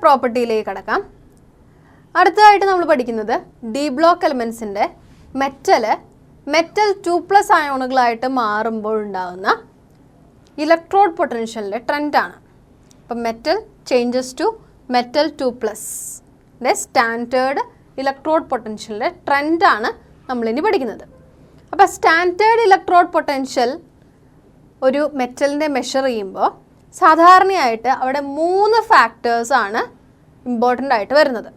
പ്രോപ്പർട്ടിയിലേക്ക് കടക്കാം. അടുത്തതായിട്ട് നമ്മൾ പഠിക്കുന്നത് ഡി ബ്ലോക്ക് എലമെൻസിൻ്റെ മെറ്റൽ 2+ അയോണുകളായിട്ട് മാറുമ്പോൾ ഉണ്ടാകുന്ന ഇലക്ട്രോഡ് പൊട്ടൻഷ്യലിൻ്റെ ട്രെൻഡാണ്. അപ്പം മെറ്റൽ ചേഞ്ചസ് ടു മെറ്റൽ 2+ൻ്റെ സ്റ്റാൻഡേർഡ് ഇലക്ട്രോഡ് പൊട്ടൻഷ്യലിൻ്റെ ട്രെൻഡാണ് നമ്മളിനി പഠിക്കുന്നത്. അപ്പോൾ സ്റ്റാൻഡേർഡ് ഇലക്ട്രോഡ് പൊട്ടൻഷ്യൽ ഒരു മെറ്റലിൻ്റെ മെഷർ ചെയ്യുമ്പോൾ സാധാരണയായിട്ട് അവിടെ 3 ഫാക്ടേഴ്സാണ് ഇമ്പോർട്ടൻ്റ് ആയിട്ട് വരുന്നത്.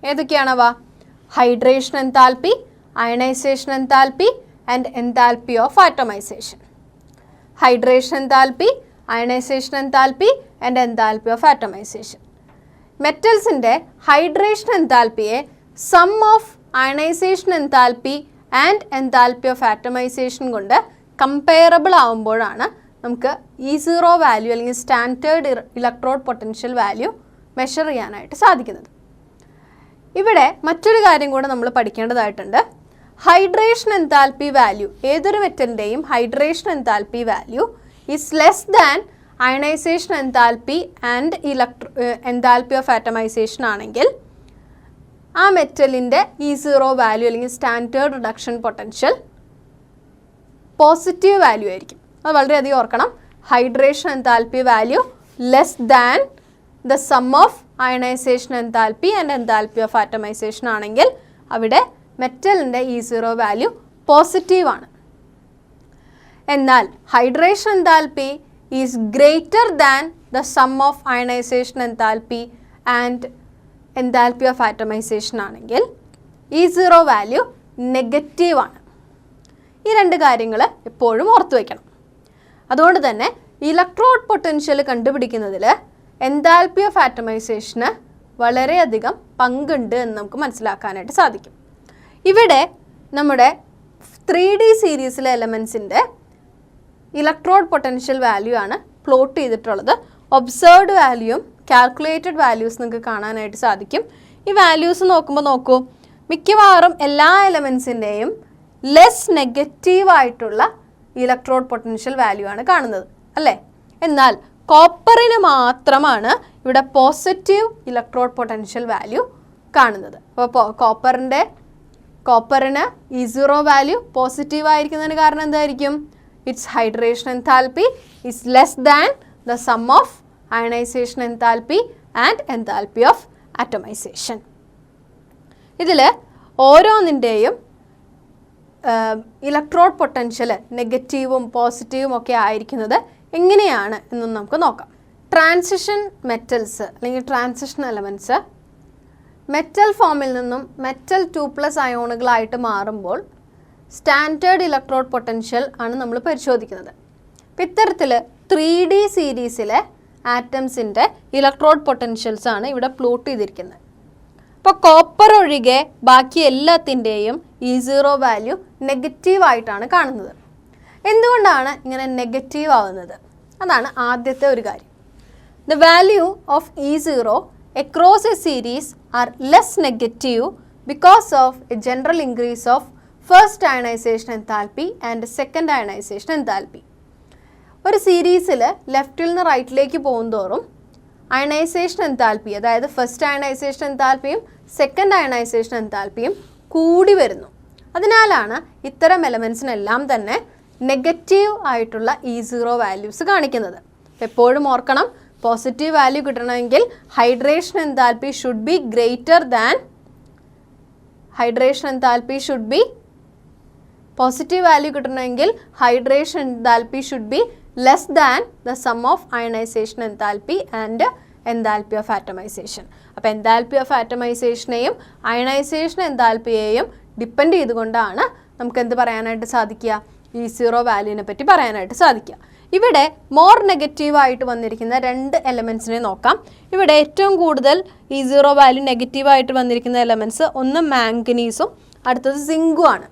ഏതൊക്കെയാണവ? Hydration enthalpy, ionisation enthalpy and enthalpy of atomisation. Hydration enthalpy, ionisation enthalpy and enthalpy of atomisation. മെറ്റൽസിൻ്റെ ഹൈഡ്രേഷൻ എൻതാൽപ്പിയെ sum of ionisation enthalpy and enthalpy of atomisation കൊണ്ട് കമ്പയറബിൾ ആവുമ്പോഴാണ് നമുക്ക് E0 വാല്യൂ അല്ലെങ്കിൽ standard electrode potential value measure ചെയ്യാനായിട്ട് സാധിക്കുന്നത്. ഇവിടെ മറ്റൊരു കാര്യം കൂടെ നമ്മൾ പഠിക്കേണ്ടതായിട്ടുണ്ട്. ഹൈഡ്രേഷൻ എൻതാൽപ്പി വാല്യൂ, ഏതൊരു മെറ്റലിൻ്റെയും hydration enthalpy value is less than ionisation enthalpy and enthalpy of atomisation ആണെങ്കിൽ ആ മെറ്റലിൻ്റെ E0 വാല്യൂ അല്ലെങ്കിൽ standard reduction potential positive value ആയിരിക്കും. അത് വളരെയധികം ഓർക്കണം. Hydration enthalpy value less than the sum of ionisation enthalpy and enthalpy of atomisation ആണെങ്കിൽ അവിടെ മെറ്റലിൻ്റെ E0 വാല്യൂ പോസിറ്റീവാണ്. എന്നാൽ hydration enthalpy is greater than the sum of ionisation enthalpy and enthalpy of atomisation ആണെങ്കിൽ E0 വാല്യൂ നെഗറ്റീവാണ്. ഈ 2 കാര്യങ്ങൾ എപ്പോഴും ഓർത്തു വയ്ക്കണം. അതുകൊണ്ട് തന്നെ ഇലക്ട്രോഡ് പൊട്ടൻഷ്യൽ കണ്ടുപിടിക്കുന്നതിൽ എൻതാൽപ്പി ഓഫ് ആറ്റമൈസേഷന് വളരെയധികം പങ്കുണ്ട് എന്ന് നമുക്ക് മനസ്സിലാക്കാനായിട്ട് സാധിക്കും. ഇവിടെ നമ്മുടെ 3D സീരീസിലെ എലമെൻസിൻ്റെ ഇലക്ട്രോഡ് പൊട്ടൻഷ്യൽ വാല്യൂ ആണ് പ്ലോട്ട് ചെയ്തിട്ടുള്ളത്. ഒബ്സർവ്ഡ് വാല്യൂയും കാൽക്കുലേറ്റഡ് വാല്യൂസ് നിങ്ങൾക്ക് കാണാനായിട്ട് സാധിക്കും. ഈ വാല്യൂസ് നോക്കൂ, മിക്കവാറും എല്ലാ എലമെൻസിൻ്റെയും ലെസ് നെഗറ്റീവായിട്ടുള്ള ഇലക്ട്രോഡ് പൊട്ടൻഷ്യൽ വാല്യൂ ആണ് കാണുന്നത്, അല്ലേ? എന്നാൽ കോപ്പറിന് മാത്രമാണ് ഇവിടെ പോസിറ്റീവ് ഇലക്ട്രോഡ് പൊട്ടൻഷ്യൽ വാല്യൂ കാണുന്നത്. അപ്പോൾ കോപ്പറിന് E0 വാല്യൂ പോസിറ്റീവ് ആയിരിക്കുന്നതിന് കാരണം എന്തായിരിക്കും? It's hydration enthalpy is less than the sum of ionisation enthalpy and enthalpy of atomisation. ഇതിൽ ഓരോന്നിൻ്റെയും ഇലക്ട്രോഡ് പൊട്ടൻഷ്യൽ നെഗറ്റീവും പോസിറ്റീവും ഒക്കെ ആയിരിക്കുന്നത് എങ്ങനെയാണ് എന്നും നമുക്ക് നോക്കാം. ട്രാൻസിഷൻ മെറ്റൽസ് അല്ലെങ്കിൽ ട്രാൻസിഷൻ എലമെൻറ്റ്സ് മെറ്റൽ ഫോമിൽ നിന്നും മെറ്റൽ 2+ അയോണുകളായിട്ട് മാറുമ്പോൾ സ്റ്റാൻഡേർഡ് ഇലക്ട്രോഡ് പൊട്ടൻഷ്യൽ ആണ് നമ്മൾ പരിശോധിക്കുന്നത്. അപ്പം ഇത്തരത്തിൽ 3D സീരീസിലെ ആറ്റംസിൻ്റെ ഇലക്ട്രോഡ് പൊട്ടൻഷ്യൽസ് ആണ് ഇവിടെ പ്ലോട്ട് ചെയ്തിരിക്കുന്നത്. അപ്പോൾ കോപ്പർ ഒഴികെ ബാക്കി എല്ലാത്തിൻ്റെയും E0 വാല്യൂ നെഗറ്റീവായിട്ടാണ് കാണുന്നത്. എന്തുകൊണ്ടാണ് ഇങ്ങനെ നെഗറ്റീവ് ആവുന്നത്? അതാണ് ആദ്യത്തെ ഒരു കാര്യം. The value of E0 across a series are less negative because of a general increase of first ionization enthalpy and second ionization enthalpy. ഒരു സീരീസിൽ ലെഫ്റ്റിൽ നിന്ന് റൈറ്റിലേക്ക് പോകുന്തോറും അയണൈസേഷൻ എൻതാൽപ്പി, അതായത് ഫസ്റ്റ് അയണൈസേഷൻ എൻതാൽപ്പിയും സെക്കൻഡ് അയണൈസേഷൻ എൻതാൽപ്പിയും കൂടി വരുന്നു. അതിനാലാണ് ഇത്തരം എലമെൻസിനെല്ലാം തന്നെ നെഗറ്റീവ് ആയിട്ടുള്ള E0 വാല്യൂസ് കാണിക്കുന്നത്. എപ്പോഴും ഓർക്കണം, പോസിറ്റീവ് വാല്യൂ കിട്ടണമെങ്കിൽ hydration enthalpy should be greater than positive value കിട്ടണമെങ്കിൽ hydration enthalpy should be less than the sum of ionisation enthalpy and enthalpy of atomisation. അപ്പോൾ എൻതാൽപ്പി ഓഫ് ആറ്റമൈസേഷനെയും അയണൈസേഷൻ എൻതാൽപ്പിയെയും depend ചെയ്തുകൊണ്ടാണ് നമുക്ക് എന്ത് പറയാനായിട്ട് സാധിക്കുക? E0 വാല്യൂവിനെ പറ്റി പറയാനായിട്ട് സാധിക്കുക. ഇവിടെ മോർ നെഗറ്റീവായിട്ട് വന്നിരിക്കുന്ന 2 എലമെൻസിനെ നോക്കാം. ഇവിടെ ഏറ്റവും കൂടുതൽ E0 വാല്യൂ നെഗറ്റീവായിട്ട് വന്നിരിക്കുന്ന എലമെൻറ്റ്സ് ഒന്ന് മാംഗനീസും അടുത്തത് സിങ്കും ആണ്.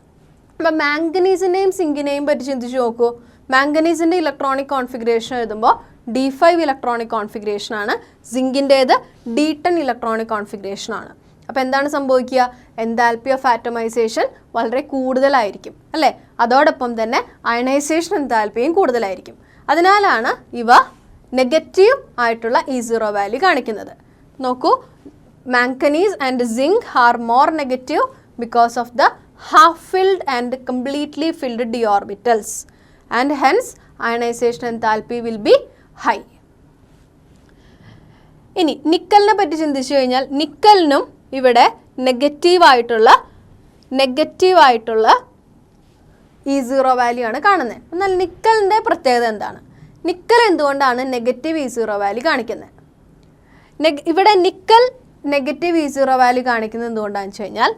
അപ്പം മാംഗനീസിൻ്റെയും സിങ്കിനെയും പറ്റി ചിന്തിച്ച് നോക്കൂ. മാംഗനീസിൻ്റെ ഇലക്ട്രോണിക് കോൺഫിഗറേഷൻ എഴുതുമ്പോൾ D5 ഇലക്ട്രോണിക് കോൺഫിഗറേഷനാണ്, സിങ്കിൻ്റേത് D10 ഇലക്ട്രോണിക് കോൺഫിഗറേഷനാണ്. അപ്പോൾ എന്താണ് സംഭവിക്കുക? എൻതാൽപ്പി ഓഫ് ആറ്റമൈസേഷൻ വളരെ കൂടുതലായിരിക്കും, അല്ലേ? അതോടൊപ്പം തന്നെ അയണൈസേഷൻ എൻതാൽപ്പിയും കൂടുതലായിരിക്കും. അതിനാലാണ് ഇവ നെഗറ്റീവ് ആയിട്ടുള്ള E0 വാല്യൂ കാണിക്കുന്നത്. നോക്കൂ, manganese and zinc are more negative because of the half filled and completely filled d orbitals and hence ionisation enthalpy will be high. ഇനി നിക്കലിനെ പറ്റി ചിന്തിച്ചു കഴിഞ്ഞാൽ നിക്കലിനും ഇവിടെ നെഗറ്റീവായിട്ടുള്ള E0 വാല്യൂ ആണ് കാണുന്നത്. എന്നാൽ നിക്കലിൻ്റെ പ്രത്യേകത എന്താണ്? നിക്കൽ എന്തുകൊണ്ടാണ് നെഗറ്റീവ് E0 വാല്യൂ കാണിക്കുന്നത്? ഇവിടെ നിക്കൽ നെഗറ്റീവ് E0 വാല്യൂ കാണിക്കുന്നത് എന്തുകൊണ്ടാണെന്ന് വെച്ച് കഴിഞ്ഞാൽ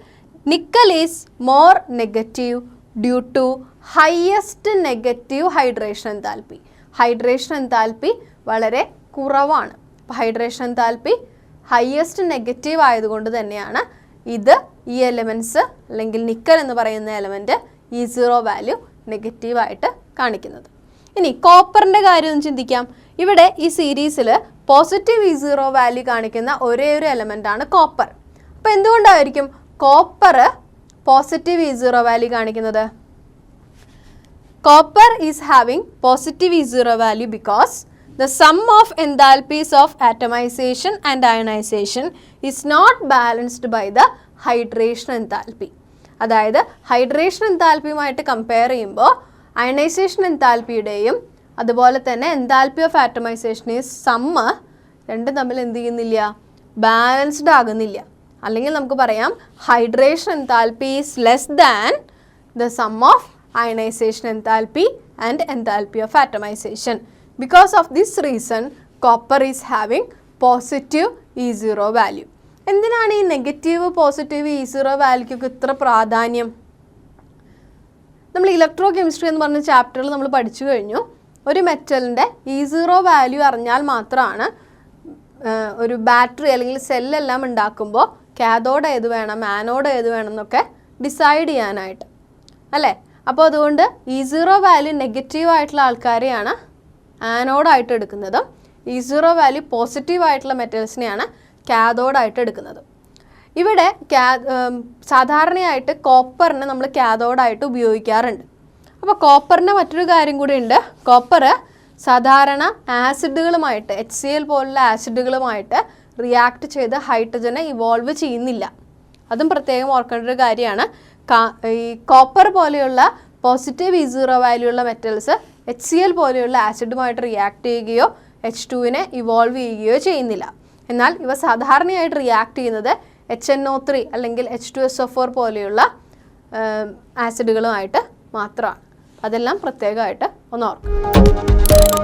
nickel is more negative due to highest negative hydration enthalpy. Hydration enthalpy വളരെ കുറവാണ്. അപ്പോൾ ഹൈഡ്രേഷൻ എൻതാൽപ്പി ഹയസ്റ്റ് നെഗറ്റീവ് ആയതുകൊണ്ട് തന്നെയാണ് ഈ എലമെൻറ്റ്സ് അല്ലെങ്കിൽ നിക്കൽ എന്ന് പറയുന്ന എലമെൻറ്റ് E0 വാല്യൂ നെഗറ്റീവായിട്ട് കാണിക്കുന്നത്. ഇനി കോപ്പറിൻ്റെ കാര്യം ഒന്ന് ചിന്തിക്കാം. ഇവിടെ ഈ സീരീസിൽ പോസിറ്റീവ് E0 വാല്യൂ കാണിക്കുന്ന ഒരേ ഒരു എലമെൻ്റാണ് കോപ്പർ. അപ്പോൾ എന്തുകൊണ്ടായിരിക്കും കോപ്പർ പോസിറ്റീവ് E0 വാല്യൂ കാണിക്കുന്നത്? Copper is having positive E0 value because the sum of enthalpies of atomization and ionization is not balanced by the hydration enthalpy. അതായത് ഹൈഡ്രേഷൻ എൻതാൽപ്പിയുമായിട്ട് കമ്പയർ ചെയ്യുമ്പോൾ ionisation എൻതാൽപ്പിയുടെയും അതുപോലെ തന്നെ എൻതാൽപ്പി ഓഫ് ആറ്റമൈസേഷൻ ഈസ് സമ്മ് രണ്ടും തമ്മിൽ എന്ത് ചെയ്യുന്നില്ല, balanced ആകുന്നില്ല. അല്ലെങ്കിൽ നമുക്ക് പറയാം hydration enthalpy is less than the sum of ionization enthalpy and enthalpy of atomization. Because of this reason, copper is having positive E0 value. എന്തിനാണ് ഈ നെഗറ്റീവ് പോസിറ്റീവ് E0 വാല്യൂക്ക് ഇത്ര പ്രാധാന്യം? നമ്മൾ ഇലക്ട്രോ കെമിസ്ട്രി എന്ന് പറഞ്ഞ ചാപ്റ്ററിൽ നമ്മൾ പഠിച്ചു കഴിഞ്ഞു. ഒരു മെറ്റലിൻ്റെ E0 വാല്യൂ അറിഞ്ഞാൽ മാത്രമാണ് ഒരു ബാറ്ററി അല്ലെങ്കിൽ സെല്ലെല്ലാം ഉണ്ടാക്കുമ്പോൾ കാഥോഡ് ഏത് വേണം ആനോഡ് ഏത് വേണം എന്നൊക്കെ ഡിസൈഡ് ചെയ്യാനായിട്ട്, അല്ലേ? അപ്പോൾ അതുകൊണ്ട് E0 വാല്യൂ നെഗറ്റീവ് ആയിട്ടുള്ള ആൾക്കാരെയാണ് ആനോഡായിട്ട് എടുക്കുന്നതും E0 വാല്യൂ പോസിറ്റീവ് ആയിട്ടുള്ള മെറ്റൽസിനെയാണ് കാഥോഡായിട്ട് എടുക്കുന്നത്. ഇവിടെ സാധാരണയായിട്ട് കോപ്പറിനെ നമ്മൾ കാഥോഡായിട്ട് ഉപയോഗിക്കാറുണ്ട്. അപ്പോൾ കോപ്പറിൻ്റെ മറ്റൊരു കാര്യം കൂടി ഉണ്ട്. കോപ്പർ സാധാരണ ആസിഡുകളുമായിട്ട് HCl പോലുള്ള ആസിഡുകളുമായിട്ട് റിയാക്ട് ചെയ്ത് ഹൈഡ്രജനെ ഇവോൾവ് ചെയ്യുന്നില്ല. അതും പ്രത്യേകം ഓർക്കേണ്ട ഒരു കാര്യമാണ്. ഈ കോപ്പർ പോലെയുള്ള പോസിറ്റീവ് E0 വാല്യൂ ഉള്ള മെറ്റൽസ് HCl പോലെയുള്ള ആസിഡുമായിട്ട് റിയാക്ട് ചെയ്യുകയോ H2നെ ഇവോൾവ് ചെയ്യുകയോ ചെയ്യുന്നില്ല. എന്നാൽ ഇവ സാധാരണയായിട്ട് റിയാക്ട് ചെയ്യുന്നത് HNO3 അല്ലെങ്കിൽ H2SO4 പോലെയുള്ള ആസിഡുകളുമായിട്ട് മാത്രമാണ്. അതെല്ലാം പ്രത്യേകമായിട്ട് ഒന്ന് ഓർക്കുക.